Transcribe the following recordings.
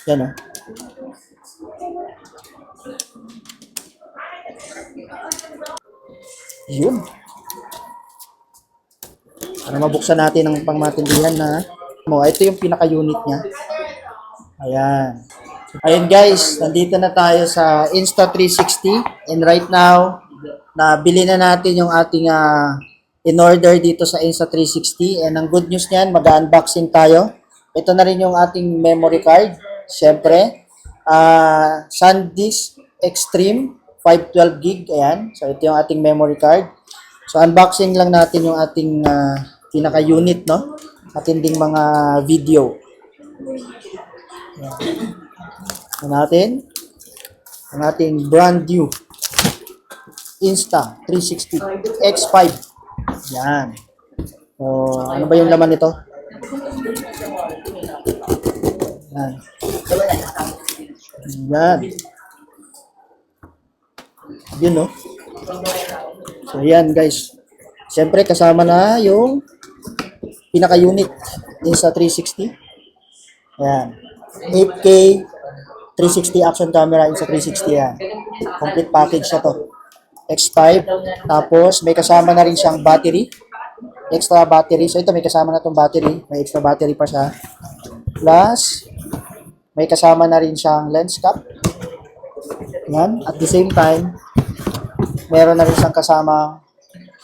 Yan o. Yun. Para mabuksan natin ang pangmatindihan na ito yung pinaka-unit niya. Ayan. Ayan guys, nandito na tayo sa Insta360 and right now, nabili na natin yung ating in-order dito sa Insta360 and ang good news niyan, mag-unboxing tayo. Ito na rin yung ating memory card. Siyempre, SanDisk Extreme 512 gig. Ayan. So, ito yung ating memory card. So, unboxing lang natin yung ating pinaka-unit, no? Matinding mga video. Ayan. Natin ang ating brand new Insta360 X5. Yan. So, ano ba yung laman nito? Yan. Yan. Yun, no? So, yan, guys. Siyempre, kasama na yung pinaka-unit Insta360. Yan. 8K 360 action camera Insta360 yan. Complete package na to. X5. Tapos, may kasama na rin siyang battery. Extra battery. So, ito may kasama na tong battery. May extra battery pa siya. Plus, may kasama na rin siyang lens cap. Yan. At the same time, meron na rin siyang kasama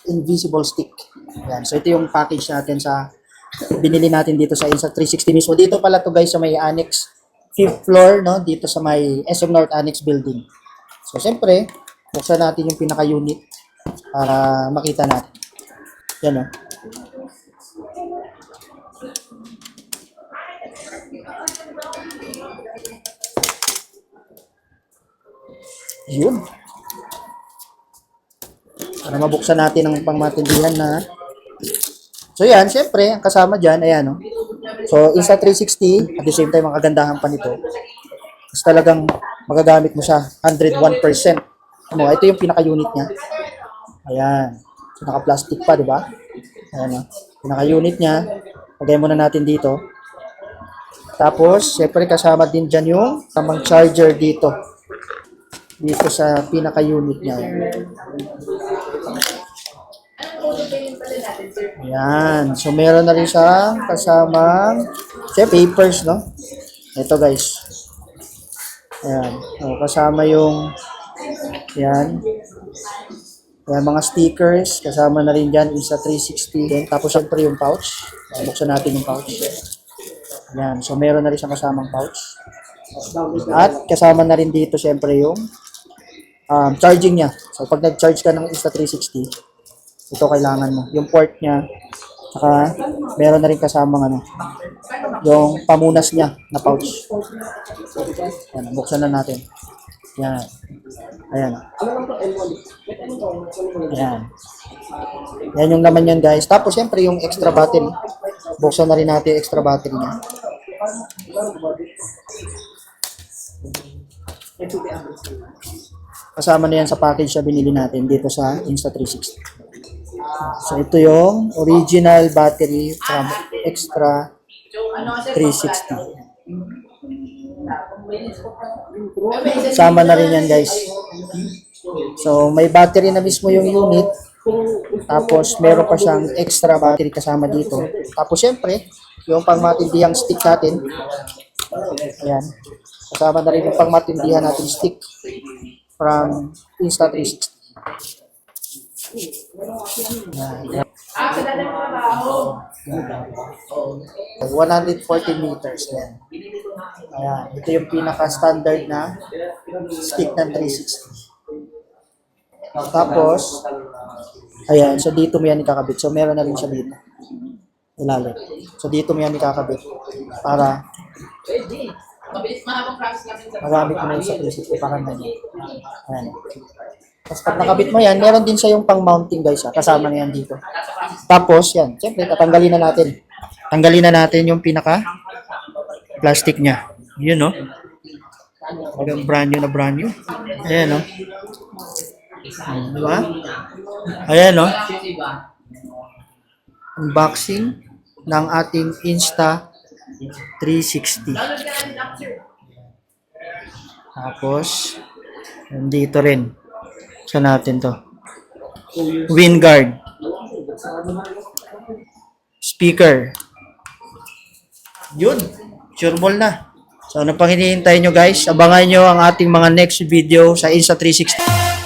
invisible stick. Yan. So, ito yung package natin sa binili natin dito sa Insta360 mismo. Dito pala to guys sa may annex 5th floor, no? Dito sa may SM North Annex Building. So, siyempre, buksan natin yung pinaka-unit para makita natin. Yan, no? Yun. Para mabuksan natin ang pangmatindihan na. So, yan, siyempre, ang kasama dyan, ayan, no? So, Insta360, at the same time, ang kagandahan pa nito, is talagang magagamit mo siya 101%. Ito yung pinaka-unit niya. Ayan. So, naka-plastic pa, di ba? Ayan, no? Pinaka-unit niya. Lagay muna natin dito. Tapos, syempre, kasama din dyan yung tamang charger dito. Dito sa pinaka-unit niya. Ayan. So, meron na rin siyang kasamang papers, no? Ito, guys. Ayan. So, kasama yung ayan. Ayan, mga stickers. Kasama na rin dyan. Insta360. Tapos, syempre yung pouch. Buksan natin yung pouch. Ayan. So, meron na rin siyang kasamang pouch. At kasama na rin dito, syempre yung charging niya. So, pag nag-charge ka ng Insta360, ito kailangan mo. Yung port niya, saka meron na rin kasamang yung pamunas niya na pouch. Ayan, buksan na natin. Ayan. Ayan. Ayan. Ayan yung laman yan, guys. Tapos, siyempre, yung extra battery. Buksan na rin natin yung extra battery niya. Kasama na yan sa package na binili natin dito sa Insta360. So, ito yung original battery from Extra 360. Sama na rin yan, guys. So, may battery na mismo yung unit. Tapos, meron pa siyang extra battery kasama dito. Tapos, syempre, yung pangmatindihang stick natin. Ayan. Kasama na rin yung pangmatindihan natin stick from Insta360. Yan. 140 meters. Yan. Ayan. Ito yung pinaka-standard na stick ng 360. Tapos, ayan. So, dito mo yan ikakabit. So, meron na rin siya dito. Ilalim. So, dito mo yan ikakabit. Para magamit mo na yung sa 360. Parang ganyan. Ayan. Tapos pag nakabit mo yan, meron din siya yung pang-mounting guys. Kasama na yan dito. Tapos yan, siyempre tatanggalin na natin. Tanggalin na natin yung pinaka-plastic niya. Yun, no? Yung brand new na brand new. Ayan, no? Diba? Ayan, no? Unboxing ng ating Insta360. Tapos, nandito rin. Saan natin to? Wind guard. Speaker. Yun. Sure ball na. So, ano pang hinihintay nyo guys? Abangan nyo ang ating mga next video sa Insta360.